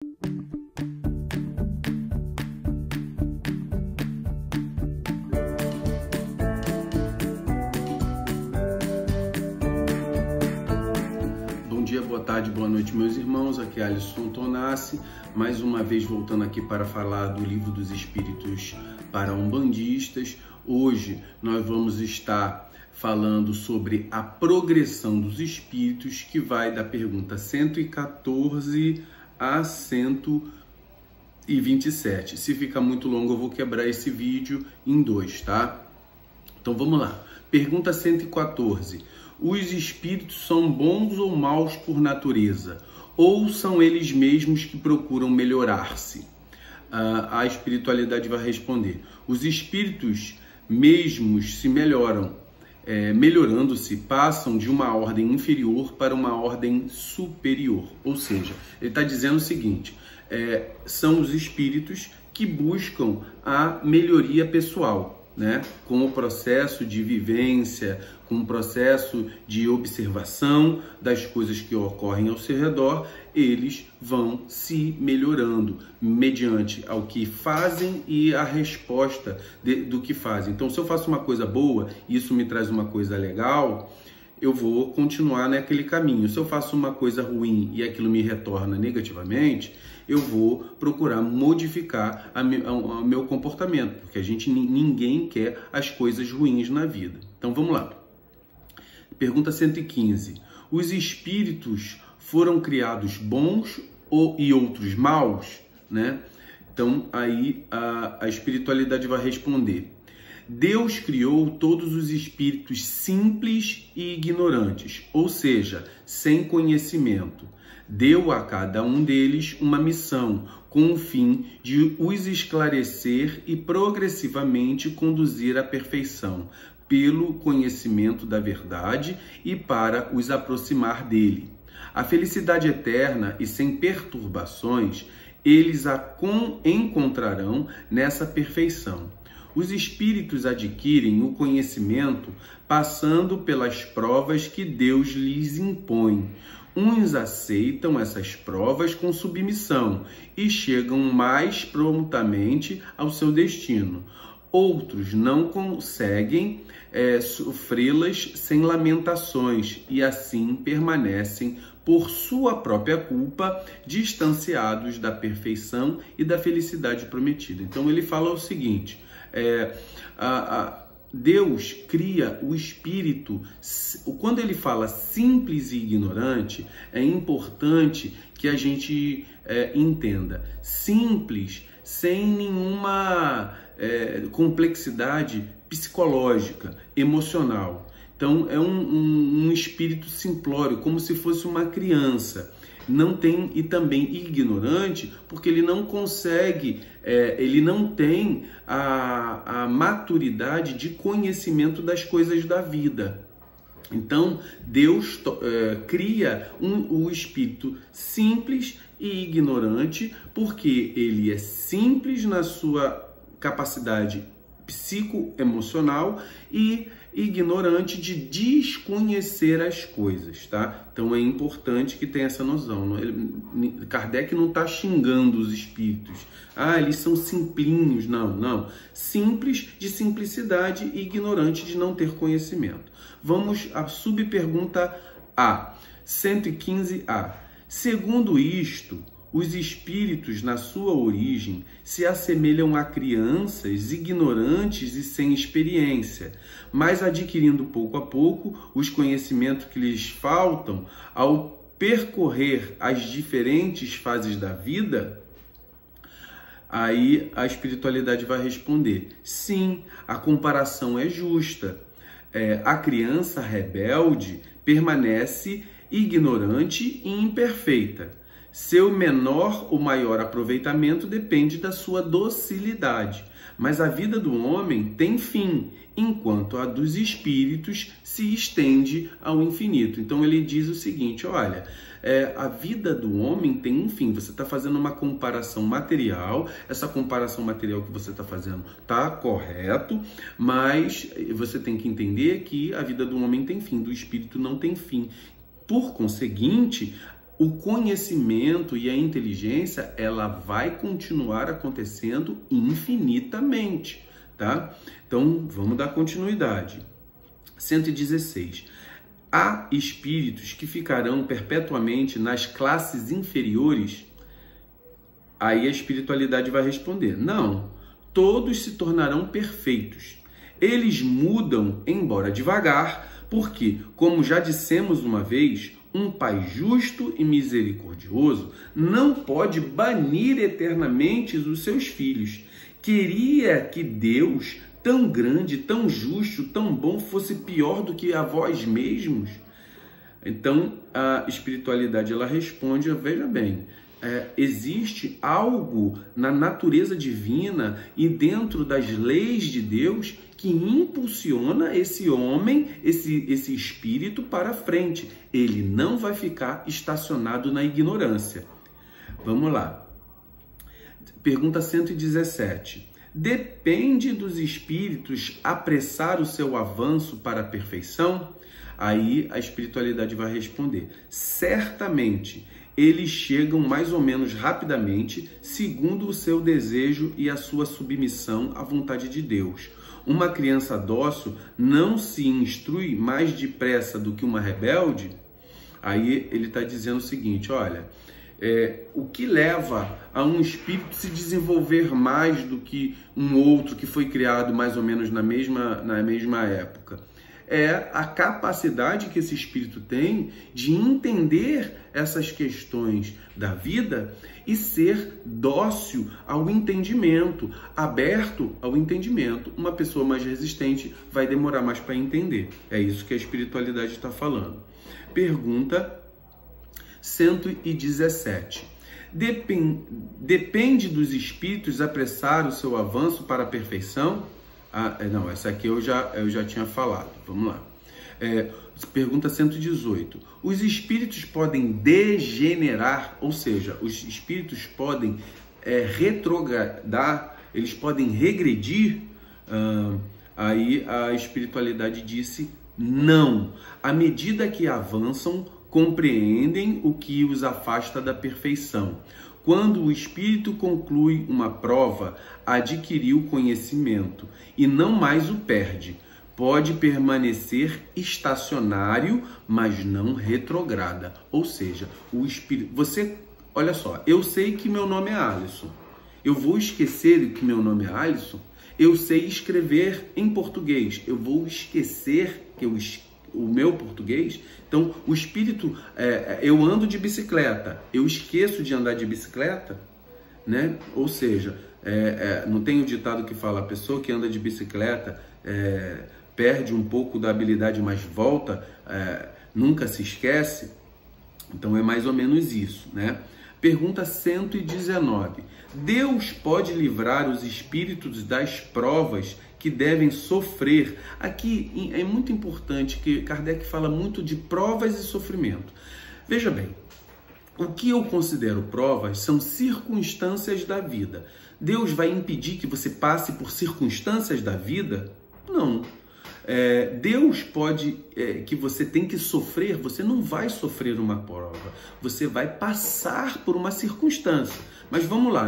Bom dia, boa tarde, boa noite, meus irmãos. Aqui é Alisson Tonassi, mais uma vez voltando aqui para falar do Livro dos Espíritos para Umbandistas. Hoje nós vamos estar falando sobre a progressão dos espíritos, que vai da pergunta 114 a 127. Se ficar muito longo, eu vou quebrar esse vídeo em dois, tá? Então vamos lá. Pergunta 114. Os espíritos são bons ou maus por natureza? Ou são eles mesmos que procuram melhorar-se? A espiritualidade vai responder. Os espíritos mesmos se melhoram. Melhorando-se, passam de uma ordem inferior para uma ordem superior. Ou seja, ele está dizendo o seguinte, são os espíritos que buscam a melhoria pessoal, né? Com o processo de vivência, com o processo de observação das coisas que ocorrem ao seu redor, eles vão se melhorando mediante ao que fazem e a resposta do que fazem. Então, se eu faço uma coisa boa e isso me traz uma coisa legal, eu vou continuar naquele caminho. Se eu faço uma coisa ruim e aquilo me retorna negativamente, eu vou procurar modificar o meu comportamento, porque ninguém quer as coisas ruins na vida. Então vamos lá. Pergunta 115. Os espíritos foram criados bons e outros maus, né? Então aí a espiritualidade vai responder. Deus criou todos os espíritos simples e ignorantes, ou seja, sem conhecimento. Deu a cada um deles uma missão, com o fim de os esclarecer e progressivamente conduzir à perfeição, pelo conhecimento da verdade e para os aproximar dele. A felicidade eterna e sem perturbações, eles a encontrarão nessa perfeição. Os espíritos adquirem o conhecimento passando pelas provas que Deus lhes impõe. Uns aceitam essas provas com submissão e chegam mais prontamente ao seu destino. Outros não conseguem sofrê-las sem lamentações e assim permanecem, por sua própria culpa, distanciados da perfeição e da felicidade prometida. Então ele fala o seguinte, Deus cria o espírito, quando ele fala simples e ignorante, é importante que a gente entenda, simples, sem nenhuma complexidade psicológica, emocional. Então é um espírito simplório, como se fosse uma criança. Não tem, e também ignorante, porque ele não consegue, ele não tem a maturidade de conhecimento das coisas da vida. Então, Deus cria o espírito simples e ignorante, porque ele é simples na sua capacidade psicoemocional e ignorante de desconhecer as coisas, tá? Então é importante que tenha essa noção. Kardec não está xingando os espíritos. Eles são simplinhos. Não. Simples de simplicidade e ignorante de não ter conhecimento. Vamos à subpergunta A, 115A. Segundo isto, os espíritos, na sua origem, se assemelham a crianças ignorantes e sem experiência, mas adquirindo pouco a pouco os conhecimentos que lhes faltam ao percorrer as diferentes fases da vida. Aí a espiritualidade vai responder, sim, a comparação é justa. A criança rebelde permanece ignorante e imperfeita. Seu menor ou maior aproveitamento depende da sua docilidade, mas a vida do homem tem fim, enquanto a dos espíritos se estende ao infinito. Então ele diz o seguinte, olha, a vida do homem tem um fim. Você está fazendo uma comparação material, essa comparação material que você está fazendo está correto, mas você tem que entender que a vida do homem tem fim, do espírito não tem fim. Por conseguinte, o conhecimento e a inteligência, ela vai continuar acontecendo infinitamente, tá? Então, vamos dar continuidade. 116. Há espíritos que ficarão perpetuamente nas classes inferiores? Aí a espiritualidade vai responder: não, todos se tornarão perfeitos. Eles mudam, embora devagar, porque, como já dissemos uma vez, um pai justo e misericordioso não pode banir eternamente os seus filhos. Queria que Deus, tão grande, tão justo, tão bom, fosse pior do que a vós mesmos? Então, a espiritualidade, ela responde: veja bem, existe algo na natureza divina e dentro das leis de Deus que impulsiona esse homem, esse espírito para frente. Ele não vai ficar estacionado na ignorância. Vamos lá. Pergunta 117. Depende dos espíritos apressar o seu avanço para a perfeição? Aí a espiritualidade vai responder: certamente. Eles chegam mais ou menos rapidamente, segundo o seu desejo e a sua submissão à vontade de Deus. Uma criança dócil não se instrui mais depressa do que uma rebelde? Aí ele está dizendo o seguinte: olha, o que leva a um espírito se desenvolver mais do que um outro que foi criado mais ou menos na mesma época? É a capacidade que esse espírito tem de entender essas questões da vida e ser dócil ao entendimento, aberto ao entendimento. Uma pessoa mais resistente vai demorar mais para entender. É isso que a espiritualidade está falando. Pergunta 117. Depende dos espíritos apressar o seu avanço para a perfeição? Não, essa aqui eu já tinha falado. Vamos lá. Pergunta 118. Os espíritos podem degenerar, ou seja, os espíritos podem retrogradar, eles podem regredir? Aí a espiritualidade disse não. À medida que avançam, compreendem o que os afasta da perfeição. Quando o espírito conclui uma prova, adquiriu conhecimento e não mais o perde. Pode permanecer estacionário, mas não retrograda. Ou seja, o espírito... olha só, eu sei que meu nome é Alisson. Eu vou esquecer que meu nome é Alisson? Eu sei escrever em português. Eu vou esquecer que o meu português? Então, o espírito, eu ando de bicicleta, eu esqueço de andar de bicicleta, né? Ou seja, não tem um ditado que fala: a pessoa que anda de bicicleta perde um pouco da habilidade, mas volta, nunca se esquece. Então, é mais ou menos isso, né? Pergunta 119. Deus pode livrar os espíritos das provas que devem sofrer? Aqui é muito importante que Kardec fala muito de provas e sofrimento. Veja bem, o que eu considero provas são circunstâncias da vida. Deus vai impedir que você passe por circunstâncias da vida? Não. Deus pode, que você tem que sofrer, você não vai sofrer uma prova, você vai passar por uma circunstância. Mas vamos lá,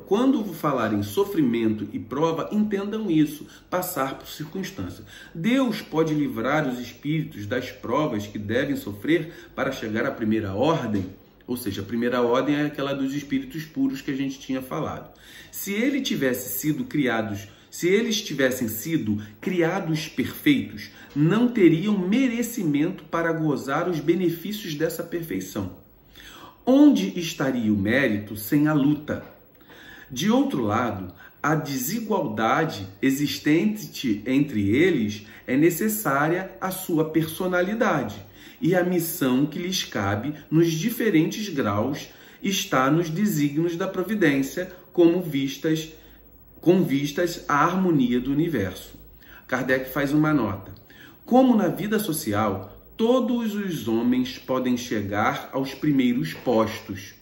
quando falar em sofrimento e prova, entendam isso, passar por circunstância. Deus pode livrar os espíritos das provas que devem sofrer para chegar à primeira ordem? Ou seja, a primeira ordem é aquela dos espíritos puros que a gente tinha falado. Se eles tivessem sido criados perfeitos, não teriam merecimento para gozar os benefícios dessa perfeição. Onde estaria o mérito sem a luta? De outro lado, a desigualdade existente entre eles é necessária à sua personalidade, e a missão que lhes cabe nos diferentes graus está nos desígnios da providência, com vistas à harmonia do universo. Kardec faz uma nota. Como na vida social, todos os homens podem chegar aos primeiros postos.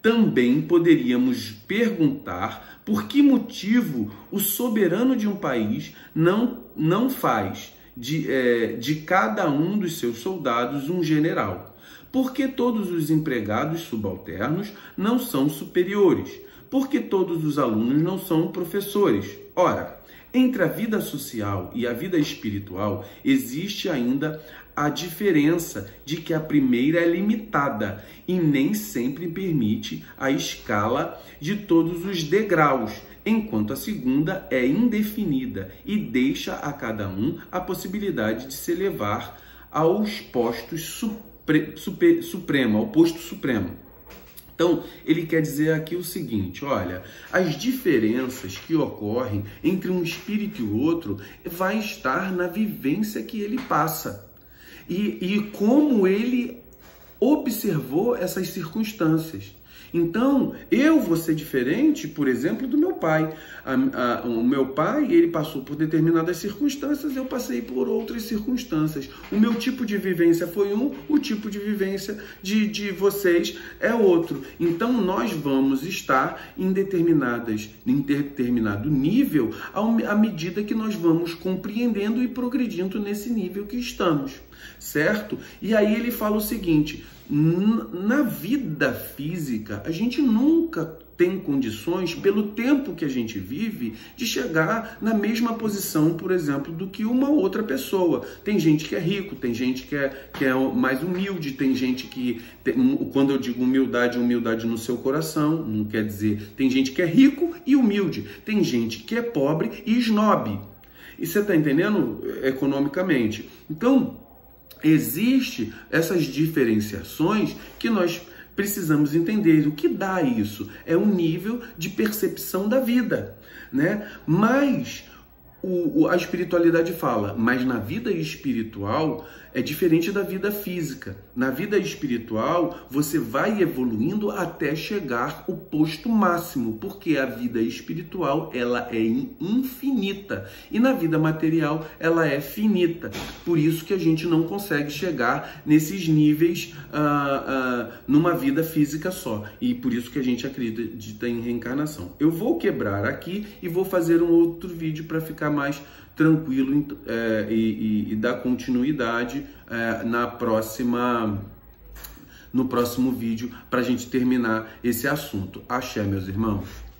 Também poderíamos perguntar por que motivo o soberano de um país não faz de cada um dos seus soldados um general. Por que todos os empregados subalternos não são superiores? Por que todos os alunos não são professores? Ora, entre a vida social e a vida espiritual existe ainda a diferença de que a primeira é limitada e nem sempre permite a escala de todos os degraus, enquanto a segunda é indefinida e deixa a cada um a possibilidade de se elevar aos postos supremo, ao posto supremo. Então, ele quer dizer aqui o seguinte, olha, as diferenças que ocorrem entre um espírito e o outro vai estar na vivência que ele passa e como ele observou essas circunstâncias. Então, eu vou ser diferente, por exemplo, do meu pai. O meu pai, ele passou por determinadas circunstâncias, eu passei por outras circunstâncias. O meu tipo de vivência foi um, o tipo de vivência de vocês é outro. Então, nós vamos estar em determinado nível à medida que nós vamos compreendendo e progredindo nesse nível que estamos, certo? E aí ele fala o seguinte: na vida física, a gente nunca tem condições, pelo tempo que a gente vive, de chegar na mesma posição, por exemplo, do que uma outra pessoa. Tem gente que é rico, tem gente que é mais humilde, tem gente que, quando eu digo humildade, humildade no seu coração, não quer dizer, tem gente que é rico e humilde, tem gente que é pobre e esnobe. E você está entendendo economicamente? Então, existe essas diferenciações que nós precisamos entender. O que dá isso? É um nível de percepção da vida, né? Mas a espiritualidade fala, mas na vida espiritual é diferente da vida física. Na vida espiritual, você vai evoluindo até chegar ao posto máximo, porque a vida espiritual, ela é infinita, e na vida material, ela é finita. Por isso que a gente não consegue chegar nesses níveis numa vida física só, e por isso que a gente acredita em reencarnação. Eu vou quebrar aqui e vou fazer um outro vídeo para ficar mais tranquilo e dar continuidade no próximo vídeo para a gente terminar esse assunto. Axé, meus irmãos.